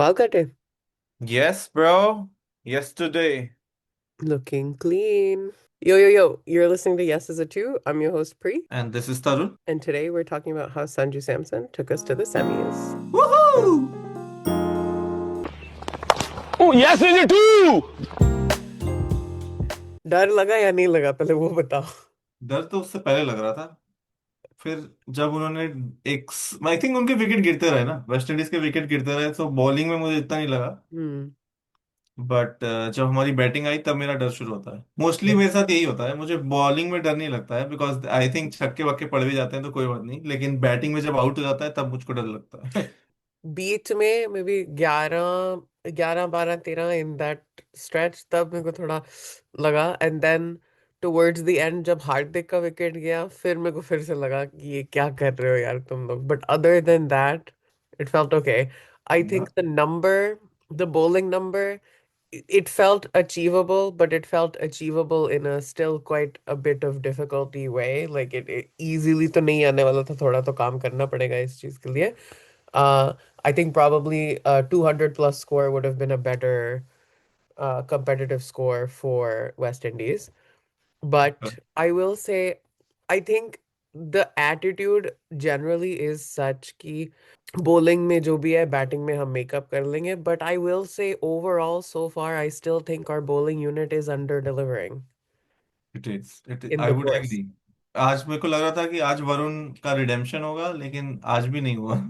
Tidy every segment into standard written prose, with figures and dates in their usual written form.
बाल कटे. Yes, bro. Yesterday. Looking clean. Yo, yo, yo. You're listening to Yes Is a Two. I'm your host, Pri. And this is Tarun. And today we're talking about how Sanju Samson took us to the semis. Woohoo! Oh, yes, is it too? डर लगा या नहीं लगा पहले वो बताओ. डर तो उससे पहले लग रहा था। फिर जब उन्होंने एक आई थिंक उनके विकेट गिरते रहे ना, वेस्ट इंडीज के विकेट गिरते रहे, तो बॉलिंग में मुझे इतना नहीं लगा। हम्म. बट जब हमारी बैटिंग आई तब मेरा डर शुरू होता है। मोस्टली मेरे साथ यही होता है, मुझे बॉलिंग में डर नहीं लगता है, बिकॉज आई थिंक छक्के वक्के पड़ भी जाते हैं तो कोई बात नहीं, लेकिन बैटिंग में जब आउट हो जाता है तब मुझको डर लगता है। बीच में may be 11 12 13 in that stretch तब मेरे को थोड़ा लगा. And then towards the end जब हार्दिक का विकेट गया फिर मेरे को फिर से लगा कि ये क्या कर रहे हो यार तुम लोग. But other than that it felt okay. I think the number, the bowling number, it felt achievable, but it felt achievable in a still quite a bit of difficulty way. Like it easily तो नहीं आने वाला था, थोड़ा तो काम करना पड़ेगा इस चीज के लिए. uh, I think probably a 200 plus score would have been a better competitive score for West Indies. But I will say, I think the attitude generally is such कि bowling में जो भी है बैटिंग में हम मेकअप कर लेंगे. But I will say overall so far I still think our bowling unit is under delivering it in I the would course. Agree. आज मेरे को लग रहा था कि आज वरुण का रिडेम्पशन होगा, लेकिन आज भी नहीं हुआ।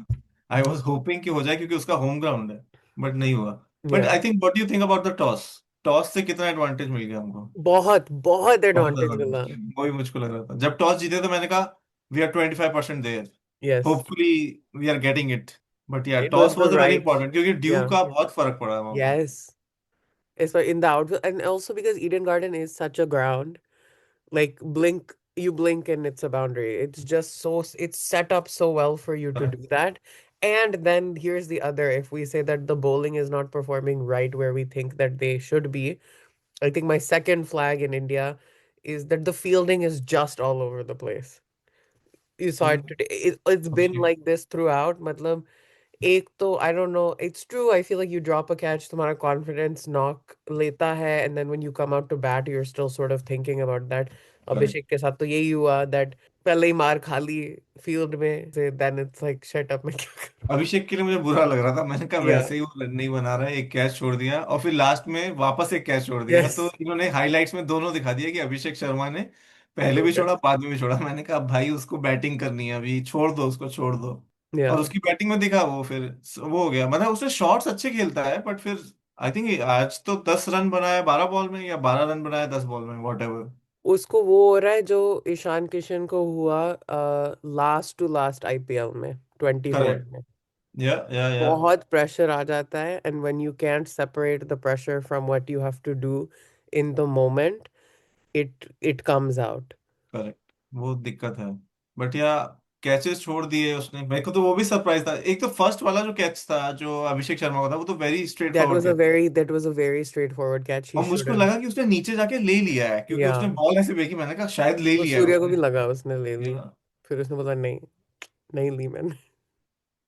आई वॉज होपिंग कि हो जाए क्योंकि उसका होम ग्राउंड है, बट नहीं हुआ। But Yeah. I think what you think about the toss? Toss से कितना एडवांटेज मिल गया हमको? बहुत बहुत बहुत एडवांटेज ज्यादा मिला. वही मुझको लग रहा था जब टॉस जीते तो मैंने कहा we are 25% there, Yes. Hopefully we are getting it. But yeah It was toss the was very right. Important क्योंकि ड्यू Yeah. का बहुत फर्क पड़ा है वहां पे। Yes. Especially in the outfield, and also because Eden Garden is such a ground, like you blink and it's a boundary. It's just it's set up so well for you to do that. And then here's the other, if we say that the bowling is not performing right where we think that they should be, I think my second flag in India is that the fielding is just all over the place. You saw it today. It's been Abhishek like this throughout. Matlab, एक तो I don't know. It's true. I feel like you drop a catch, तुम्हारा confidence knock लेता है, and then when you come out to bat, you're still sort of thinking about that. अभिषेक के साथ तो यही हुआ that पहले ही मार खा ली field में से, then it's like shut up मैं क्या करूँ. अभिषेक के लिए मुझे बुरा लग रहा था, मैंने कहा Yeah. वैसे ही वो रन नहीं बना रहा है, एक कैच छोड़ दिया और फिर लास्ट में वापस एक कैच छोड़ दिया, तो Yes. इन्होंने हाइलाइट्स में दोनों दिखा दिया कि अभिषेक शर्मा ने पहले भी Killed छोड़ा it. बाद में भी छोड़ा। मैंने कहा भाई उसको बैटिंग करनी है, अभी छोड़ दो उसको, छोड़ दो। और Yeah. उसकी बैटिंग में दिखा वो, फिर वो हो गया। मतलब उसने शॉट्स अच्छे खेलता है, बट फिर आई थिंक आज तो 10 रन बनाया 12 बॉल में, या 12 रन बनाया 10 बॉल में, वॉट एवर। उसको वो हो रहा है जो ईशान किशन को हुआ लास्ट टू लास्ट आईपीएल में 24 करेक्ट। में. या बहुत प्रेशर आ जाता है, and when you can't separate the pressure from what you have to do in the moment, it comes out. Correct, वो दिक्कत है। बट या कैचेस छोड़ दिए उसने, मेरे को तो वो भी सरप्राइज था। एक तो फर्स्ट वाला जो कैच था जो अभिषेक शर्मा का था, वो तो very straight forward catch. That was a very straightforward catch. He और should मुझको have. लगा कि उसने नीचे जाके ले लिया है, क्योंकि उसने Yeah. बॉल ऐसे फेंकी, मैंने कहा शायद ले वो लिया है सूर्या को भी उसने। लगा उसने ले ली. फिर उसने बोला नहीं, नहीं ली मैंने.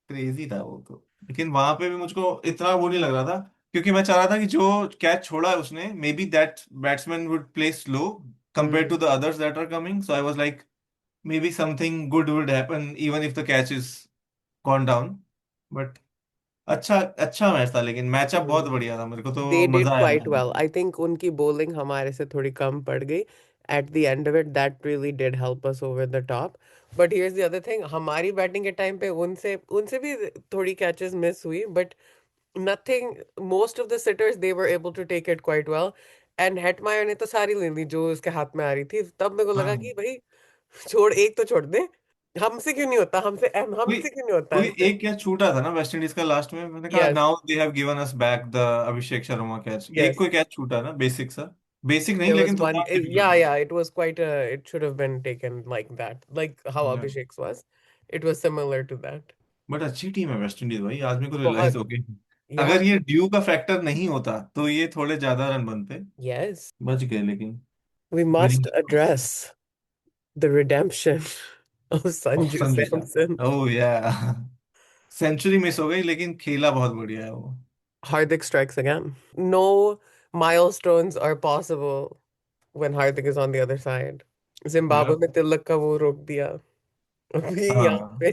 क्रेजी था वो तो। लेकिन वहां पे भी मुझको इतना वो नहीं लग रहा था, क्योंकि मैं चाह रहा था कि जो कैच छोड़ा है उसने, maybe that batsman would play slow compare to hmm. The others that are coming, so I was like maybe something good would happen even if the catch is gone down. But अच्छा अच्छा match था, लेकिन matchup बहुत बढ़िया था, मेरे को They तो did मजा आया quite मैच में। well. I think उनकी bowling हमारे से थोड़ी कम पड़ गई. At the end of it, that really did help us over the top. But here's the other thing. हमारी बैटिंग के टाइम पे उनसे उनसे भी थोड़ी catches miss हुई. But nothing, most of the sitters, they were able to take it quite well. And Hetmyer ने तो सारी ले ली जो उसके हाथ में आ रही थी. तब मेरे को लगा हाँ, कि भाई छोड़, एक तो छोड़ दे. हमसे क्यों नहीं होता, कोई हमसे क्यों नहीं होता कोई ऐसे. एक कैच छूटा था ना वेस्ट इंडीज का लास्ट में, मैंने कहा Yes. Now they have given us back the Abhishek Sharma catch. एक Yes. कोई कैच छूटा ना, beसिक सा, बेसिक नहीं There was लेकिन one, थोड़ा yeah, difficult yeah, it was quite a, it should have been taken like that, like how था। Abhishek's was. It was similar to that. But अच्छी टीम है वेस्ट इंडीज भाई, आज मेरे को रियलाइज बहुत. हो गई। Yeah. अगर ये ड्यू का फैक्टर नहीं होता तो ये थोड़े ज्यादा रन बनते। Yes. बच गए लेकिन। We must winning address the redemption of of Sanju Sanju Samson. Samson, oh yeah. Century miss हो गई, लेकिन खेला बहुत बढ़िया है वो। Hardik strikes again. No milestones are possible when Hardik is on the other side. या जिम्बाब्वे में तिलक का वो रोक दिया अभी यहाँ हाँ, पे।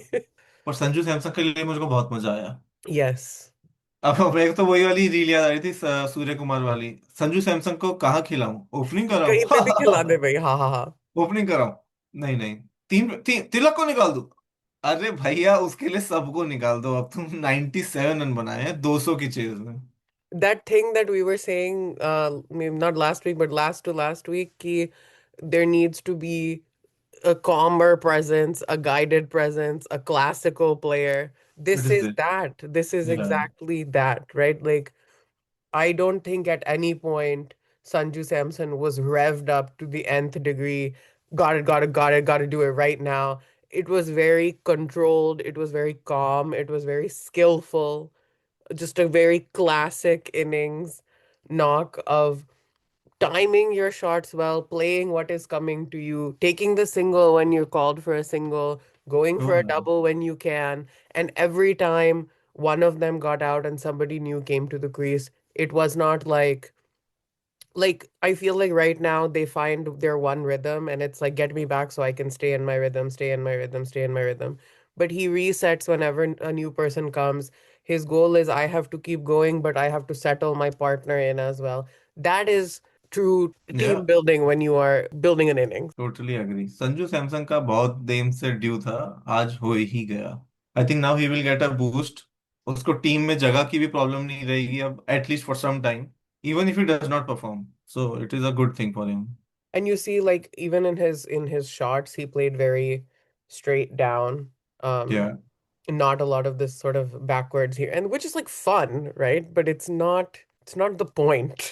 और संजू सैमसन के लिए मुझको बहुत मजा आया। यस। अब एक तो वही वाली रील याद आ रही थी, सूर्य कुमार वाली। संजू सैमसन को कहाँ खिलाऊं, ओपनिंग कहीं पे भी खिला कराऊं? दे भाई, हाँ हाँ हाँ। ओपनिंग कराऊं? नहीं नहीं, तिलक को निकाल दू? अरे भैया, उसके लिए सबको निकाल दो। अब तुम 97 रन बनाए हैं 200 की चेज में। That thing that we were saying, maybe not last week, but last to last week, ki there needs to be a calmer presence, a guided presence, a classical player. It This is is this. that. This is या, exactly that, right? Like, I don't think at any point Sanju Samson was revved up to the nth degree. Got to do it right now. It was very controlled. It was very calm. It was very skillful. Just a very classic innings knock of timing your shots well, playing what is coming to you, taking the single when you're called for a single, going तो for a double when you can. And every time one of them got out and somebody new came to the crease, it was not like I feel like right now they find their one rhythm and it's like get me back so I can stay in my rhythm, stay in my rhythm, stay in my rhythm. But he resets whenever a new person comes. His goal is I have to keep going, but I have to settle my partner in as well. That is true या, team building when you are building an innings. Totally agree. Sanju Samson का बहुत देर से due था, आज हो ही गया। I think now he will get a boost. उसको टीम में जगह की भी प्रॉब्लम नहीं रहेगी अब, at least for some time, even if he does not perform. So it is a good thing for him. And you see like even in his shots he played very straight down. या, Um not a lot of this sort of backwards here, and which is like fun, right? But it's not the point.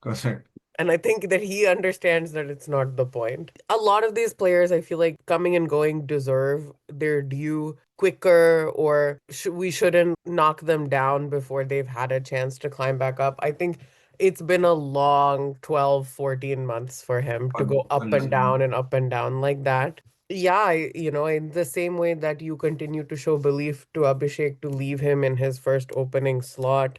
Correct. And I think that he understands that it's not the point. A lot of these players, I feel like coming and going deserve their due quicker, or we shouldn't knock them down before they've had a chance to climb back up. I think it's been a long 12, 14 months for him to go up and down like that. Yeah, in the same way that you continue to show belief to Abhishek to leave him in his first opening slot,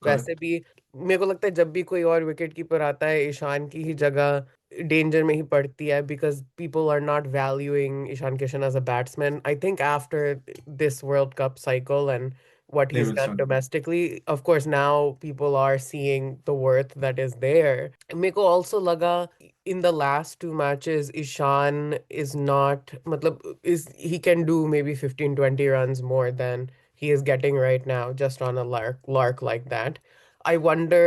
वैसे correct. भी मेरे को लगता है जब भी कोई और विकेट कीपर आता है ईशान की ही जगह डेंजर में ही पड़ती है because people are not valuing Ishan Kishan as a batsman I think after this world cup cycle and what they he's will done start. domestically. Of course, now people are seeing the worth that is there. मेरे को also लगा in the last two matches, Ishan is not, matlab, he can do maybe 15, 20 runs more than he is getting right now just on a lark like that. I wonder,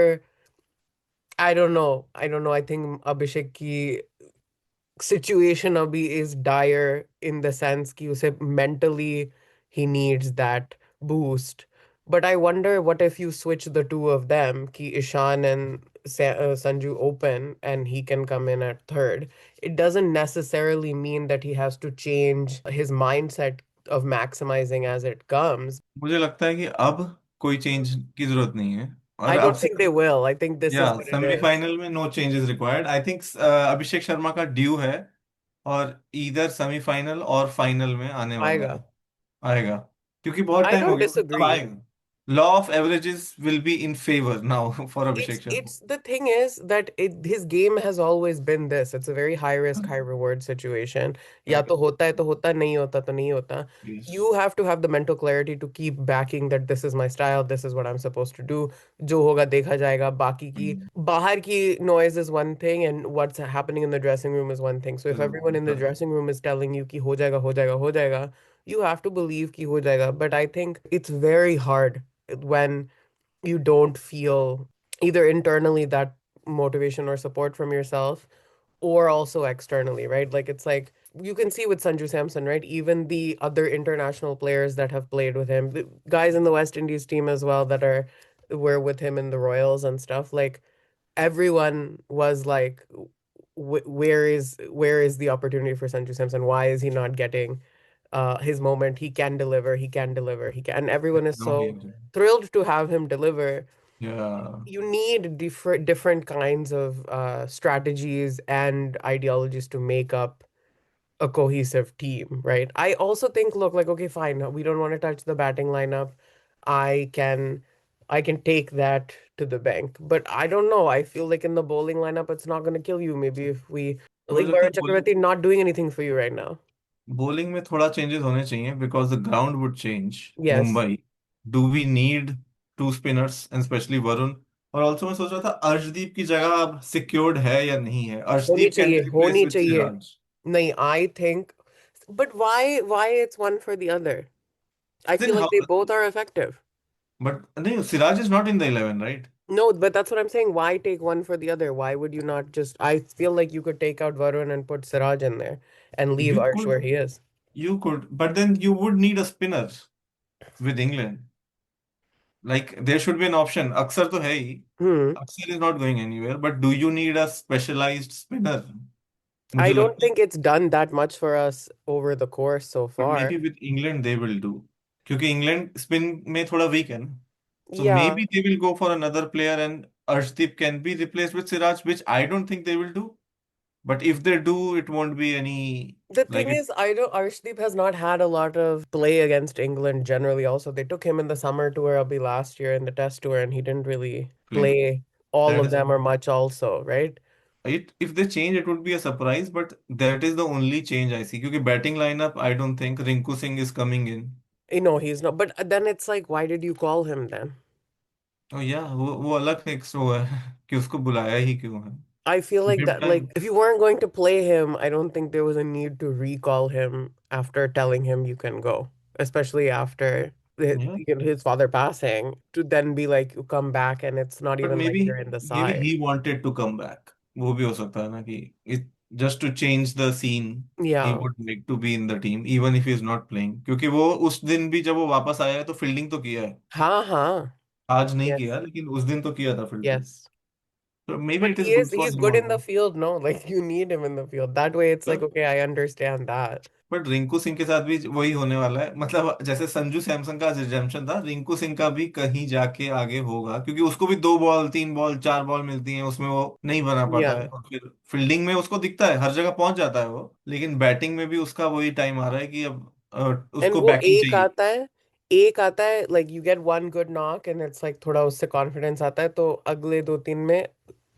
I don't know. I don't know. I think Abhishek ki situation abhi is dire in the sense कि उसे mentally he needs that boost. But I wonder what if you switch the two of them, ki Ishan and Sanju open and he can come in at third. It doesn't necessarily mean that he has to change his mindset of maximizing as it comes. मुझे लगता है कि अब कोई change की जरूरत नहीं है। और I अब don't से, think they will. I think this या, is what it is. Semifinal में no changes required I think. Abhishek Sharma का ड्यू है, और इधर सेमीफाइनल और फाइनल में आने वाला आएगा. है। आएगा, क्योंकि बहुत I टाइम हो don't गया, अब disagree. आएगा। Law of averages will be in favour now for It's Abhishek Sharma. it's the thing is that his game has always been this. It's a very high risk, high reward situation. या तो होता है तो होता, नहीं होता तो नहीं होता. Yes, You have to have the mental clarity to keep backing that this is my style, this is what I'm supposed to do. जो होगा देखा जाएगा. बाकी की बाहर की noise is one thing and what's happening in the dressing room is one thing. So if everyone in the dressing room is telling you कि हो जाएगा हो जाएगा हो जाएगा, you have to believe कि हो जाएगा. But I think it's very hard when you don't feel either internally that motivation or support from yourself or also externally, right? Like it's like you can see with Sanju Samson, right? Even the other international players that have played with him, the guys in the West Indies team as well that were with him in the Royals and stuff, like everyone was like where is the opportunity for Sanju Samson? Why is he not getting his moment? He can deliver, he can deliver, he can, and everyone is no so गेम। thrilled to have him deliver. या, You need different kinds of strategies and ideologies to make up a cohesive team, right? I also think, look, like, okay, fine, we don't want to touch the batting lineup. I can I can take that to the bank. But I don't know. I feel like in the bowling lineup, it's not going to kill you. Maybe if we मुझे like लगता Varun है bowling Chakravarti not doing anything for you right now. Bowling में थोड़ा changes होने चाहिए because the ground would change Yes. Mumbai do we need two spinners and specially Varun और also मैं सोच रहा था अर्शदीप की जगह अब सिक्योर्ड है या नहीं है होनी अर्शदीप कैन चाहिए बी रिप्लेस होनी विद चाहिए सिराज नहीं I think but why it's one for the other. I then feel like how they both are effective. But नहीं Siraj is not in the 11 right No, but that's what I'm saying. Why take one for the other? Why would you not just? I feel like you could take out Varun and put Siraj in there and leave you Arsh could where he is. You could but then you would need a spinner with England like there should be an option Axar तो है ही Hmm. Axar is not going anywhere but do you need a specialised spinner I मुझे don't लगता है think it's done that much for us over the course so but may far. Be with England they will do क्योंकि England spin में थोड़ा weak है ना so may Yeah. Be they will go for another player and Arshdeep can be replaced with Siraj which I don't think they will do but if they do it won't be any The like thing इट is, I don't. Arshdeep has not had a lot of play against England generally. Also, they took him in the summer tour, I'll be last year in the Test tour, and he didn't really play play all that of is them or much. Also, right? it if they change it would be a surprise but that is the only change I see क्योंकि batting lineup I don't think Rinku Singh is coming in You know, he's not. But then it's like, why did you call him then? तो या वो अलग एक वो है कि उसको बुलाया ही क्यों है I feel like give that, like, time if you weren't going to play him, I don't think there was a need to recall him after telling him you can go, especially after his father passing, to then be like, you come back and it's not but even may like be you're in the side. He wanted to come back वो भी हो सकता है ना कि it just to change the scene he Yeah. Would like to be in the team even if he is not playing क्योंकि वो उस दिन भी जब वो वापस आया है तो फील्डिंग तो किया है Ha ha. आज नहीं Yes. किया लेकिन उस दिन तो किया था फील्डिंग Yes. तो may be But it is good for he's him good in the also field, no? Like you need him in the field. That way it's like, okay, I understand that. But Rinku Singh के साथ भी वही होने वाला है मतलब जैसे संजू सैमसन का रिडेम्पशन था रिंकू सिंह का भी कहीं जाके आगे होगा क्योंकि उसको भी 2 बॉल 3 बॉल 4 बॉल मिलती हैं उसमें वो नहीं बना पाता है Yeah. और फिर फील्डिंग में उसको दिखता है हर जगह पहुंच जाता है वो लेकिन बैटिंग में भी उसका वही टाइम आ रहा है कि अब And उसको वो बैकिंग चाहिए एक आता है like you get one good knock and it's like थोड़ा उससे कॉन्फिडेंस आता है तो अगले दो तीन में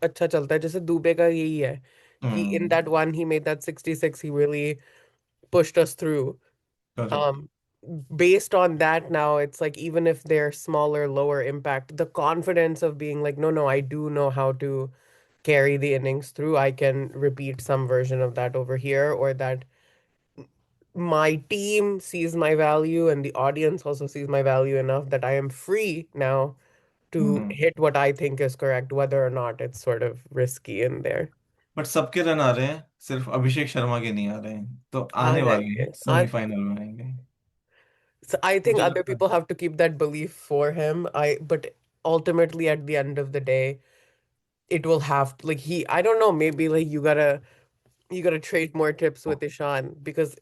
अच्छा चलता है जैसे दुबे का यही है कि in hmm that one he made that 66 he really pushed us through. Correct um Based on that now it's like even if they're smaller lower impact the confidence of being like no I do know how to carry the innings through I can repeat some version of that over here or that my team sees my value and the audience also sees my value enough that I am free now to hmm hit what I think is correct, whether or not it's sort of risky in there. But सबके run आ रहे हैं सिर्फ अभिषेक शर्मा के नहीं आ रहे हैं तो आ आने वाले हैं जाएंगे सेमीफाइनल में आएंगे so I think मुझे other लगता है people have to keep that belief for him. But ultimately at the end of the day, it will have to, like I don't know, maybe like you gotta trade more tips with Ishan because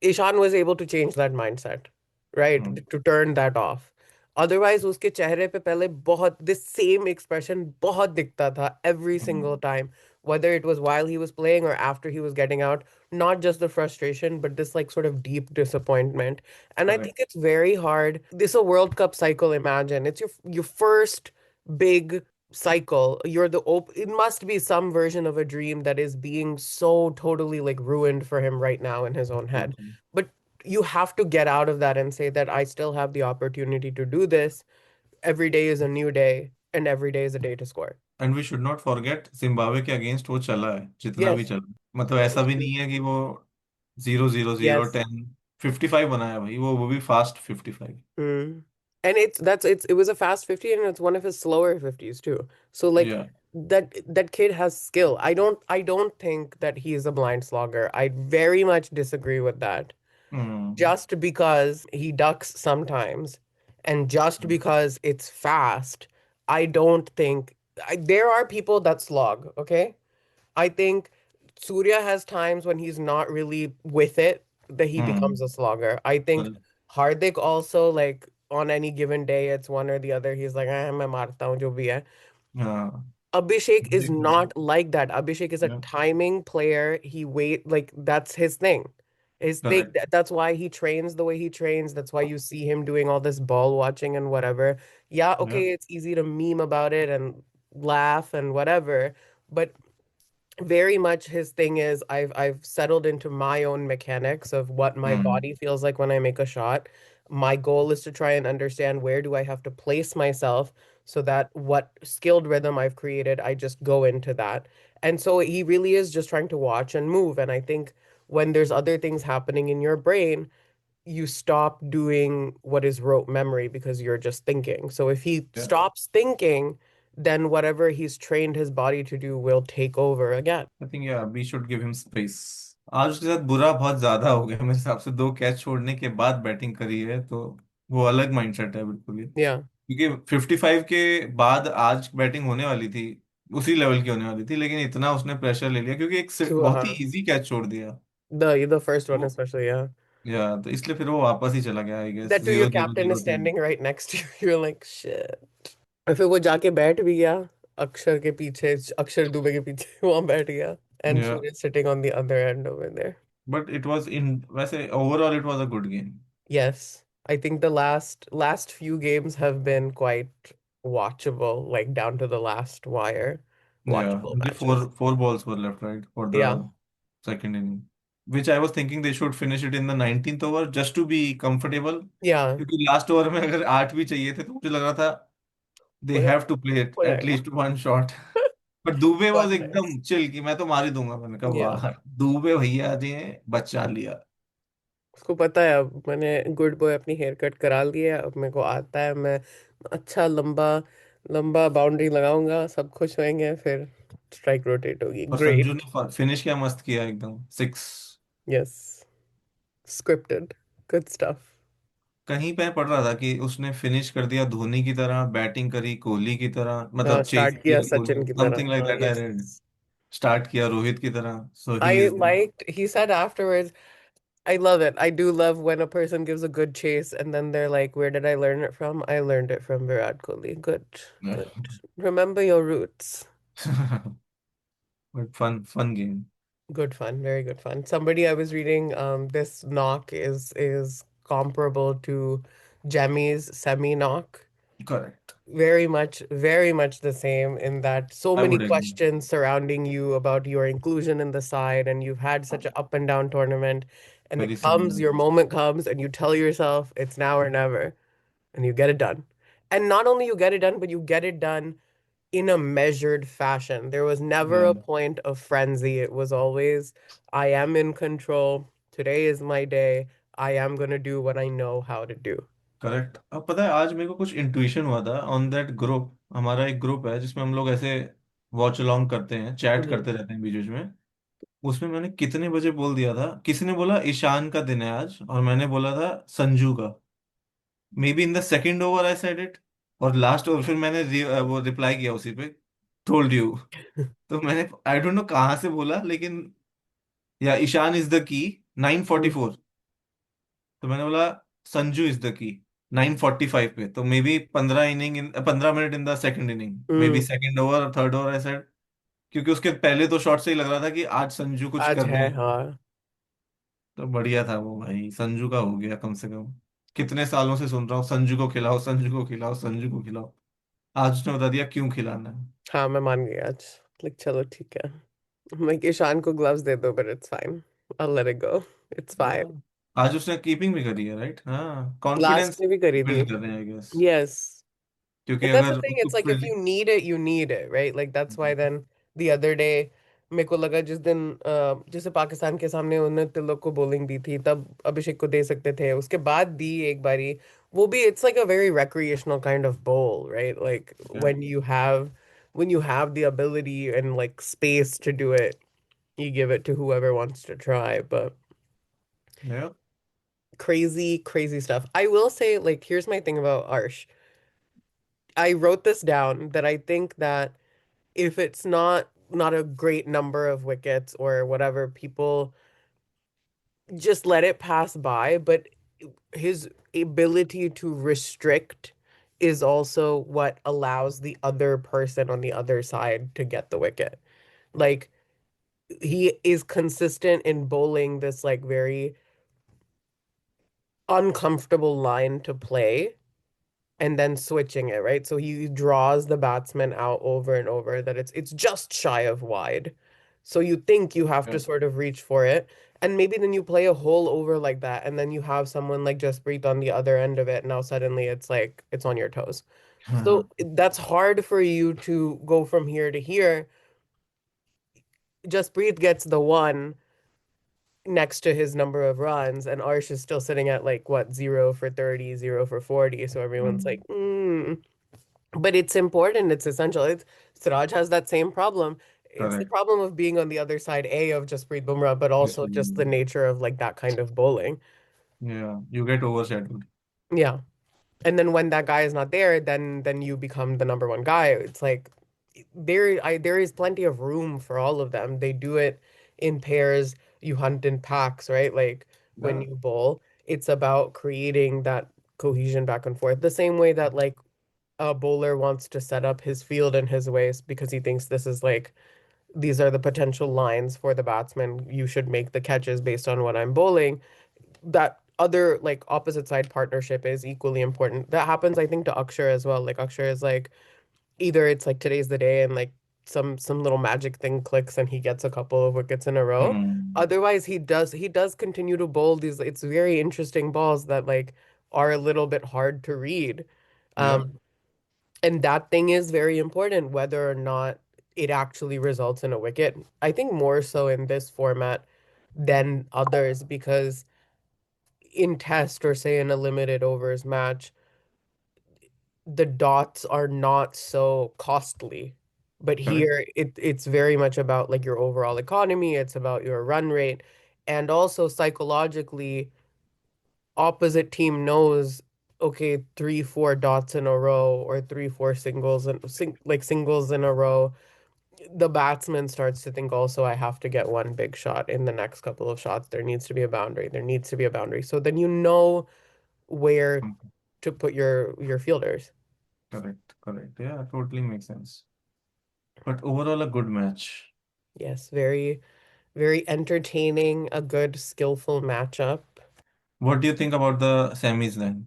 Ishan was able to change that mindset, right? Hmm To turn that off. Otherwise, उसके चेहरे पे पहले बहुत this same expression बहुत दिखता था every single time, whether it was while he was playing or after he was getting out. Not just the frustration, but this like sort of deep disappointment. And I think correct it's very hard. This is a World Cup cycle. Imagine it's your first big cycle. It must be some version of a dream that is being so totally like ruined for him right now in his own head. But you have to get out of that and say that I still have the opportunity to do this. Every day is a new day and every day is a day to score. And we should not forget Zimbabwe के against वो चला है जितना भी Yes. चला मतलब ऐसा भी नहीं है कि वो 0-0-0 Yes. 10 55 बनाया भाई वो भी fast 55 Mm. And it was a fast 50 and it's one of his slower 50s too. So like या that kid has skill. I don't think that he's a blind slogger. I very much disagree with that. Hmm Just because he ducks sometimes and just because it's fast, I don't think there are people that slog, okay? I think Surya has times when he's not really with it that he becomes a hmm slogger. I think Hardik also like on any given day it's one or the other. He's like, मैं मारता हूँ जो भी है. हाँ Abhishek is देखिए not like that. Abhishek is a timing player. He wait like that's his thing. Correct. That's why he trains the way he trains. That's why you see him doing all this ball watching and whatever. Yeah, या okay, it's easy to meme about it and laugh and whatever, but very much his thing is I've settled into my own mechanics of what my hmm body feels like when I make a shot. My goal is to try and understand where do I have to place myself so that what skilled rhythm I've created, I just go into that. And so he really is just trying to watch and move. And I think when there's other things happening in your brain, you stop doing what is rote memory because you're just thinking. So if he या stops thinking, then whatever he's trained his body to do will take over again. I think yeah we should give him space. आज उसके साथ बुरा बहुत ज्यादा हो गया मेरे हिसाब से, 2 कैच छोड़ने के बाद बैटिंग करी है तो वो अलग माइंडसेट है बिल्कुल ही। Yeah. क्योंकि 55 के बाद आज बैटिंग होने वाली थी, उसी लेवल की होने वाली थी, लेकिन इतना उसने प्रेशर ले लिया क्योंकि एक To बहुत ही इजी कैच छोड़ दिया। the first one तो especially, yeah. या तो इसलिए फिर वो वापस ही चला गया I guess, That too, your 0-0 captain is 0-3। standing right next to you. You're like, shit. और फिर वो जाके बैठ भी गया अक्षर के पीछे, अक्षर दुबे के पीछे वहां बैठ गया and या Surya sitting on the other end over there. But it was in, वैसे overall it was a good game. Yes, I think the last few games have been quite watchable, like down to the last wire, Yeah, watchable only matches. four balls were left, right, for Yeah, the second inning, which I was thinking they should finish it in the 19th over just to be comfortable. yeah. क्योंकि last over में अगर 8 भी चाहिए थे तो मुझे लग रहा था दे हो हैव जाएगा, टू प्ले इट हो एट जाएगा. Least one shot. पर दुबे God वाज knows. एकदम चिल कि मैं तो मार ही दूंगा, मैंने कहा Yeah. वाह दुबे भैया जी ने बचा लिया। उसको पता है अब मैंने गुड बॉय अपनी हेयर कट करा ली है, अब मेरे को आता है, मैं अच्छा लंबा लंबा बाउंड्री लगाऊंगा, सब खुश होंगे, फिर स्ट्राइक रोटेट होगी. और संजू ग्रेट. ने फिनिश क्या मस्त किया, एकदम six. Yes, scripted, good stuff. कहीं पे पढ़ रहा था कि उसने फिनिश कर दिया धोनी की तरह, बैटिंग करी कोहली की तरह, मतलब चेस स्टार्ट किया किया सचिन कोहली, की समथिंग तरह. लाइक हाँ, that I yes. Red. Start किया रोहित की तरह, सो ही I is the. liked, he said afterwards, I love it. I do love when a person gives a good chase and then they're like, where did I learn it from? I learned it from Virat Kohli. Good, good. Remember your roots. But fun fun game. Good fun, very good fun. Somebody I was reading, this knock is comparable to Jemmy's semi knock. करेक्ट। Very much the same in that so I many would agree. questions surrounding you about your inclusion in the side, and you've had such an up and down tournament, and very it comes, similar. your moment comes, and you tell yourself it's now or never, and you get it done. And not only you get it done, but you get it done in a measured fashion. There was never a point of frenzy. It was always, I am in control. Today is my day. I am going to do what I know how to do. Correct. अब पता है आज मेरे को कुछ intuition हुआ था on that group, हमारा एक ग्रुप है जिसमें हम लोग ऐसे वॉच अलोंग करते हैं, चैट Mhm. करते रहते हैं बीच बीच में। उसमें मैंने कितने बजे बोल दिया था, किसी ने बोला ईशान का दिन है आज और मैंने बोला था संजू का। May be in the second over I said it, और लास्ट ओवर फिर मैंने वो रिप्लाई किया उसी पे, टोल्ड यू। तो मैंने आई डोंट नो कहाँ से बोला लेकिन, या Ishan is the key, Mm. 9:44। तो मैंने बोला संजू इज द की 9:45 पे, तो may be 15 minute in the second inning, may be Mm. Second over और थर्ड ओवर ऐसा। क्योंकि उसके पहले तो शॉट से ही लग रहा था कि आज संजू कुछ आज करने है, वाला है। हाँ. तो बढ़िया था वो भाई, संजू का हो गया कम से कम। कितने सालों से सुन रहा हूँ संजू को खिलाओ, संजू को खिलाओ, संजू को खिलाओ। आज उसने बता दिया क्यों खिलाना है। हाँ, मैं मान गई आज. Like, चलो ठीक है. मैं ईशान को ग्लव्स दे दो, but it's fine. I'll let it go. It's fine. हाँ। आज उसने कीपिंग भी करी है, राइट, हाँ, लास्ट कॉन्फिडेंस में भी करी थी. बिल्ड कर रहे हैं आई गेस। Yes. क्योंकि And that's the अगर thing. उसको It's like if fielding. you need it, you need it, right? Like that's why then the other day मेरे को लगा जिस दिन जैसे पाकिस्तान के सामने उन्होंने तिलक को बॉलिंग दी थी, तब अभिषेक को दे सकते थे, उसके बाद दी एक बारी. वो भी it's like a very recreational kind of bowl, right? Like when you have the ability and like space to do it, you give it to whoever wants to try. But crazy, crazy stuff. I will say, like, here's my thing about Arsh. I wrote this down that I think that if it's not a great number of wickets or whatever, people just let it pass by, but his ability to restrict is also what allows the other person on the other side to get the wicket. Like he is consistent in bowling this like very uncomfortable line to play and then switching it, right? So he draws the batsman out over and over that it's just shy of wide. So you think you have Yeah. to sort of reach for it. And maybe then you play a whole over like that, and then you have someone like Jasprit on the other end of it. Now suddenly it's like it's on your toes. So that's hard for you to go from here to here. Jasprit gets the one next to his number of runs, and Arsh is still sitting at like what, 0 for 30, 0 for 40. So everyone's like, Hmm. But it's important, it's essential. Siraj has that same problem. It's the Correct. problem of being on the other side, A, of Jasprit Bumrah, but Yes. also just the nature of like that kind of bowling. Yeah, you get overshadowed. Yeah. And then when that guy is not there, then you become the number one guy. It's like there is plenty of room for all of them. They do it in pairs, you hunt in packs, right? Like when Yeah. you bowl, it's about creating that cohesion back and forth. The same way that like a bowler wants to set up his field in his ways because he thinks this is like these are the potential lines for the batsman. You should make the catches based on what I'm bowling. That other like opposite side partnership is equally important. That happens, I think, to Akshar as well. Like Akshar is like either it's like today's the day and like some little magic thing clicks and he gets a couple of wickets in a row. Hmm. Otherwise, he does continue to bowl these. It's very interesting balls that like are a little bit hard to read. Yeah. Um, and that thing is very important, whether or not it actually results in a wicket. I think more so in this format than others because in test or say in a limited overs match, the dots are not so costly. But Correct. here it's very much about like your overall economy, it's about your run rate, and also psychologically, opposite team knows, okay, 3, 4 dots in a row or 3, 4 singles and singles in a row. The batsman starts to think also, I have to get one big shot in the next couple of shots. There needs to be a boundary. There needs to be a boundary. So then you know where to put your fielders. Correct. Correct. Yeah, totally makes sense. But overall, a good match. Yes, very, very entertaining, a good, skillful matchup. What do you think about the semis then?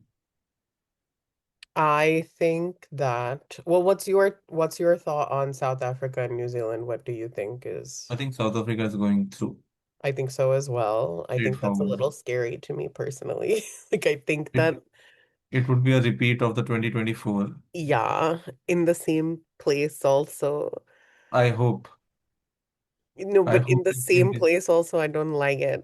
I think that, well, what's your thought on South Africa and New Zealand? What do you think is? I think South Africa is going through I think so as well. I think that's a straightforward. little scary to me personally. Like I think It that, it would be a repeat of the 2024. yeah, in the same place also. I hope. I But in hope the the same same place also, I don't like it.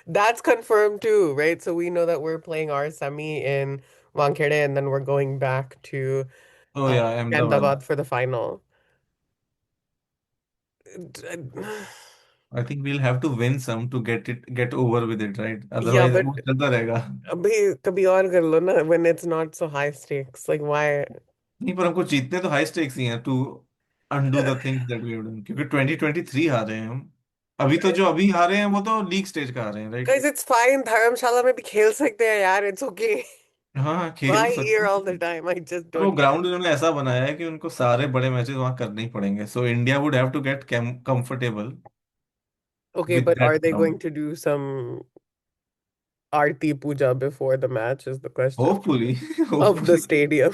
That's confirmed too, right? So we know that we're playing our semi in Wankhede and then we're going back to Oh uh, yeah, Ahmedabad. Ahmedabad for the final. I think we'll have to win some to get over with it, right? Yeah, Otherwise but वो चलता रहेगा। अभी कभी और कर लो ना when it's not so high stakes. Like why? नहीं पर हमको जीतने तो हाई स्टेक्स ही हैं to undo the things that we have done क्योंकि 2023 हारे हैं हम। अभी तो जो अभी हारे हैं वो तो लीग स्टेज का हारे हैं, राइट? Guys, it's fine. धर्मशाला में भी खेल सकते हैं यार. It's okay. हाँ, खेल Why सकते here all the हैं। time? I just पर वो don't get ग्राउंड it. उन्होंने ऐसा बनाया है कि उनको सारे बड़े मैचेस वहां करने ही पड़ेंगे, so India would have to get comfortable Okay, with but that are they going ground. to do some Aarti Puja before the match is the question hopefully of the hopefully stadium.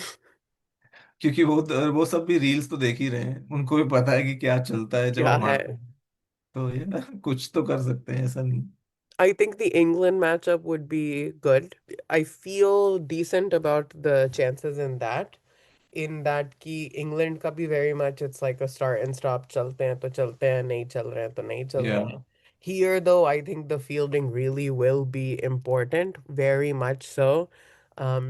क्योंकि वो सब भी reels तो देख ही रहे हैं, उनको भी पता है कि क्या चलता है जब क्या हम है? हारते हैं। तो ये कुछ तो कर सकते हैं, ऐसा नहीं। I think the England matchup would be good. I feel decent about the chances in that. In that कि England का भी very much it's like a start and stop. चलते हैं तो चलते हैं, नहीं चल रहे हैं तो नहीं चल या रहे हैं. Here though, I think the fielding really will be important, very much so. Um,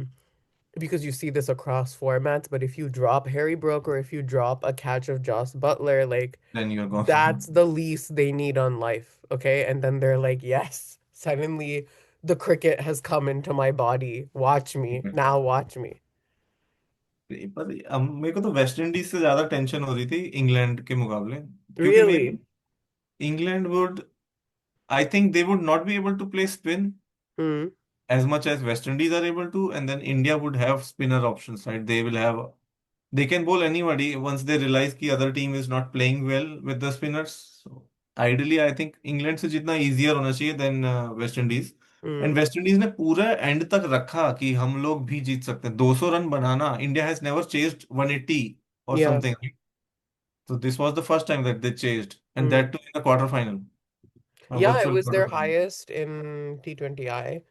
because you see this across formats, but if you drop Harry Brook or if you drop a catch of Joss Butler, like then you are that's gone. the least they need on life, okay? And then they're like, yes, suddenly the cricket has come into my body. Watch me. Now watch me. पर अब मेरे को तो West Indies से ज्यादा tension हो रही थी इंग्लैंड के मुकाबले, क्योंकि may Really? Be England would, I think they would not be able to play spin Hmm. as much as West Indies are able to, and then India would have spinner options, right? They can bowl anybody once they realize the other team is not playing well with the spinners. So ideally, I think England से जितना easier होना चाहिए than West Indies. And hmm. West Indies ने पूरा and तक रखा कि हम लोग भी जीत सकते हैं। 200 रन बनाना, इंडिया हैज नेवर चेज्ड 180 और या। समथिंग। तो this was the first time that they chased, and hmm. That too in the quarter final, Yeah, it virtual was quarter their final. highest in T20I.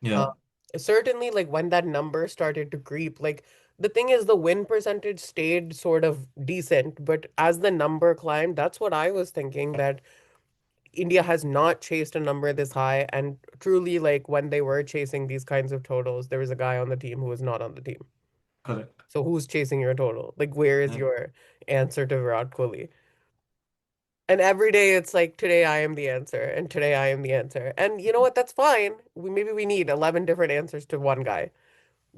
या Uh, Certainly, like when that number started to creep, like the thing is, the win percentage stayed sort of decent, but as the number climbed, that's what I was thinking, that India has not chased a number this high. And truly, like when they were chasing these kinds of totals, there was a guy on the team who was not on the team. Correct. So who's chasing your total? Like, where is your answer to Virat Kohli? And every day it's like, today I am the answer, and today I am the answer. And you know what? That's fine. Maybe we need 11 different answers to one guy.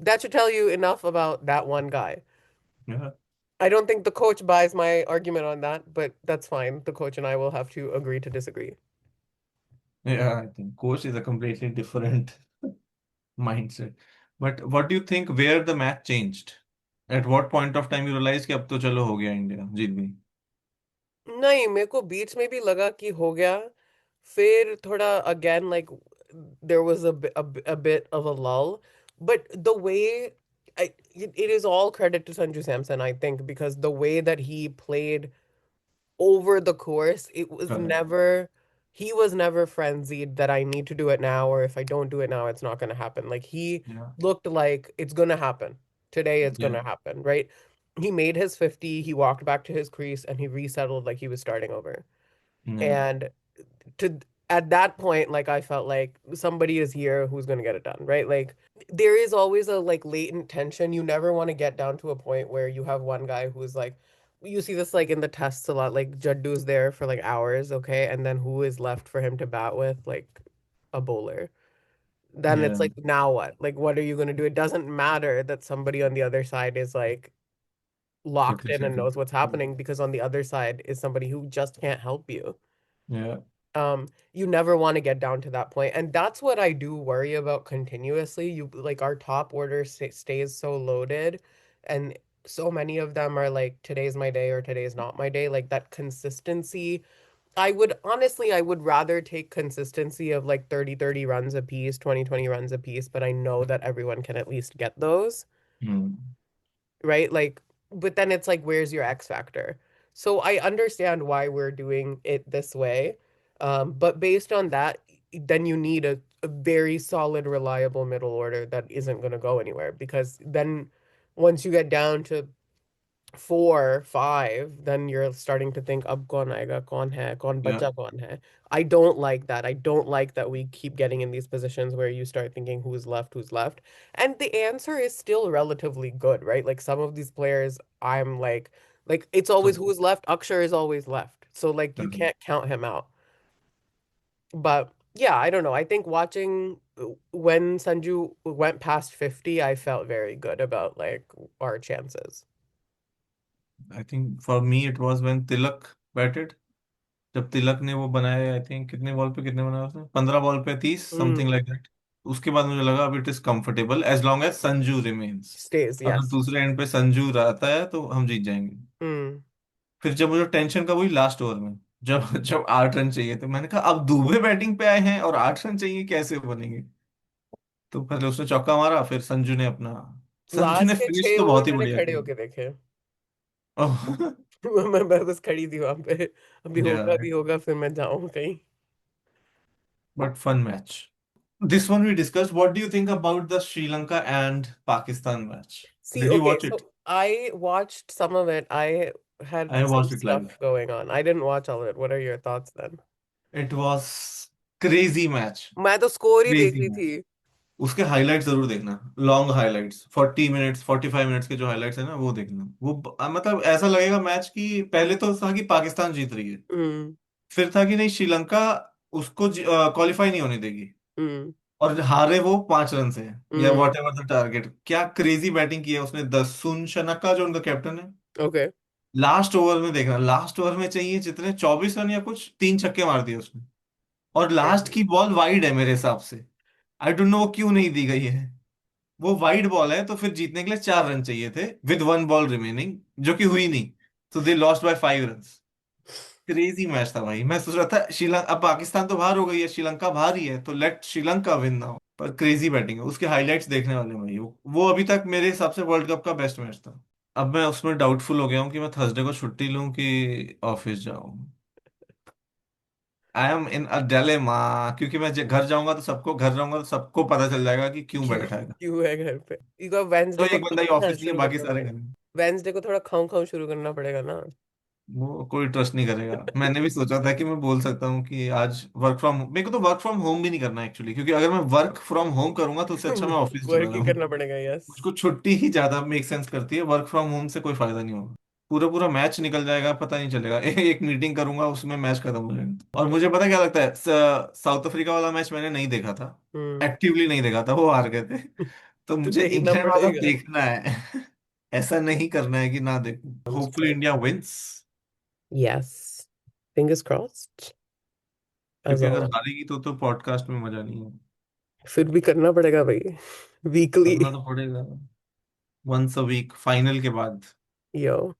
That should tell you enough about that one guy. या I don't think the coach buys my argument on that, but that's fine. The coach and I will have to agree to disagree. या I think coach is a completely different mindset. But what do you think, where the match changed? At what point of time you realize कि अब तो चलो हो गया, India जीत गई? नहीं, मेरे को बीच में भी लगा कि हो गया, फिर थोड़ा again like there was a bit of a lull, but the way it is all credit to Sanju Samson, I think, because the way that he played over the course, Correct. he was never frenzied that I need to do it now, or if I don't do it now, it's not going to happen. Like he Yeah. looked like it's going to happen. Today it's going Yeah. to happen, right? He made his 50, he walked back to his crease and he resettled like he was starting over. Hmm. And to at that point, like I felt like somebody is here who's going to get it done, right? Like there is always a like latent tension. You never want to get down to a point where you have one guy who's like, you see this like in the tests a lot, like Jaddu's there for like hours, okay, and then who is left for him to bat with? Like a bowler. Then it's Yeah. like, now what? Like, what are you going to do? It doesn't matter that somebody on the other side is like locked in and 50-50. knows what's happening, because on the other side is somebody who just can't help you. Yeah. You never want to get down to that point, and that's what I do worry about continuously. You like our top order stays so loaded, and so many of them are like, today's my day or today's not my day. Like that consistency, I would honestly, I would rather take consistency of like 30 runs a piece, 20 runs a piece, but I know that everyone can at least get those, Hmm. right? Like, but then it's like, where's your X factor? So I understand why we're doing it this way. But based on that, then you need a very solid, reliable middle order that isn't going to go anywhere, because then once you get down to 4, 5, then you're starting to think, अब कौन आएगा, कौन है, कौन Yeah. बचा कौन है. I don't like that. I don't like that we keep getting in these positions where you start thinking who's left, who's left. And the answer is still relatively good, right? Like some of these players, I'm like it's always So, who's left. Akshar is always left. So like you correct. can't count him out. But yeah, I don't know. I think watching when Sanju went past 50, I felt very good about like our chances. I think for me it was when Tilak batted. जब तिलक ने वो बनाए, I think कितने ball पे कितने बनाए उसने, 15 ball पे 30, समथिंग Mm, लाइक दैट। उसके बाद मुझे लगा अब it is comfortable as long as Sanju remains. stays, अगर yes. दूसरे एंड पे संजू रहता है तो हम जीत जाएंगे। Mm. फिर जब मुझे टेंशन का, वही लास्ट ओवर में, जब जब 8 रन चाहिए थे, मैंने कहा अब दुबे बैटिंग पे आए हैं और 8 रन चाहिए, कैसे बनेंगे? तो पहले उसने चौका मारा, फिर संजू ने लास्ट के फिनिश छह तो ओवर बहुत ही मैंने बढ़िया खड़े किया। होके देखे। ओह। मैं बस खड़ी थी वहां पे, अभी होगा या भी होगा फिर मैं जाऊं कहीं। But fun match. This one we discussed. What do you think about the Sri Lanka and Pakistan match? See, Did you okay, watch it? so I watched some of it. I had I some watched it stuff live. going on. I didn't watch all of it. What are your thoughts then? It was crazy match. मैं तो score ही देख Crazy रही match. थी। उसके highlights जरूर देखना, long highlights, 40 minutes 45 minutes के जो हाइलाइट्स है ना, वो देखना। वो मतलब ऐसा लगेगा मैच की, पहले तो था कि पाकिस्तान जीत रही है, हम्म। फिर था कि नहीं श्रीलंका उसको क्वालिफाई नहीं होने देगी, हम्म। और हारे वो 5 रन से, या hmm. Whatever the target. क्या क्रेजी बैटिंग की है उसने, दसुन शनका जो उनका कैप्टन है। ओके। लास्ट ओवर में देखना, लास्ट ओवर में चाहिए जितने 24 रन या कुछ, 3 छक्के मार दिए उसने। और लास्ट की बॉल वाइड है मेरे हिसाब से, आई डोंट नो वो क्यों नहीं दी गई है। वो वाइड बॉल है, तो फिर जीतने के लिए 4 रन चाहिए थे विद 1 बॉल रिमेनिंग, जो कि हुई नहीं। तो they lost by 5 run. Crazy match था भाई। मैं सोच रहा था श्रीलंका, अब पाकिस्तान तो बाहर हो गई है, श्रीलंका बाहर ही है, तो लेट श्रीलंका विन नाउ। पर क्रेजी बैटिंग है, उसके हाइलाइट्स देखने वाले हैं भाई। वो अभी तक मेरे हिसाब से वर्ल्ड कप का बेस्ट मैच था। अब मैं उसमें डाउटफुल हो गया हूँ कि मैं थर्सडे को छुट्टी लूँ कि ऑफिस जाऊँ। I am in a dilemma, क्योंकि मैं घर जाऊंगा तो सबको, घर जाऊंगा तो सबको पता चल जाएगा कि क्यों क्यों बैठा है। क्यों है घर पे? इको तो वेंसडे को एक बंदा ही खाना ऑफिस नहीं है, शुरू बाकी करना सारे पड़ेगा। घर में। वेंसडे को थोड़ा खाऊं खाऊं शुरू करना पड़ेगा ना। वो कोई ट्रस्ट नहीं करेगा। मैंने भी सोचा था कि मैं बोल सकता हूँ कि आज वर्क फ्रॉम, मेरे को तो वर्क फ्रॉम होम भी नहीं करना एक्चुअली, क्योंकि अगर मैं वर्क फ्रॉम होम करूंगा तो उससे अच्छा मैं ऑफिस चला वर्क ही जाऊँ। करना पड़ेगा, यस। मुझको छुट्टी ही ज्यादा मेक सेंस करती है, वर्क फ्रॉम होम से कोई फायदा नहीं होगा। पूरा पूरा मैच निकल जाएगा, पता नहीं चलेगा। एक मीटिंग करूंगा उसमें मैच खत्म हो जाएगा। और मुझे पता क्या लगता है, साउथ अफ्रीका वाला मैच मैंने नहीं देखा था, हम्म। एक्टिवली नहीं देखा था, वो हार गए थे। तो तो मुझे देखना इंग्लैंड वाला पड़ेगा। देखना है। ऐसा नहीं करना है कि ना देखूं। Hopefully India wins. Yes, fingers crossed as क्योंकि अगर ऑल। हारेगी तो पॉडकास्ट में मजा नहीं है। फिर भी करना पड़ेगा भाई, वीकली। करना तो पड़ेगा, वंस अ वीक फाइनल के बाद। यो।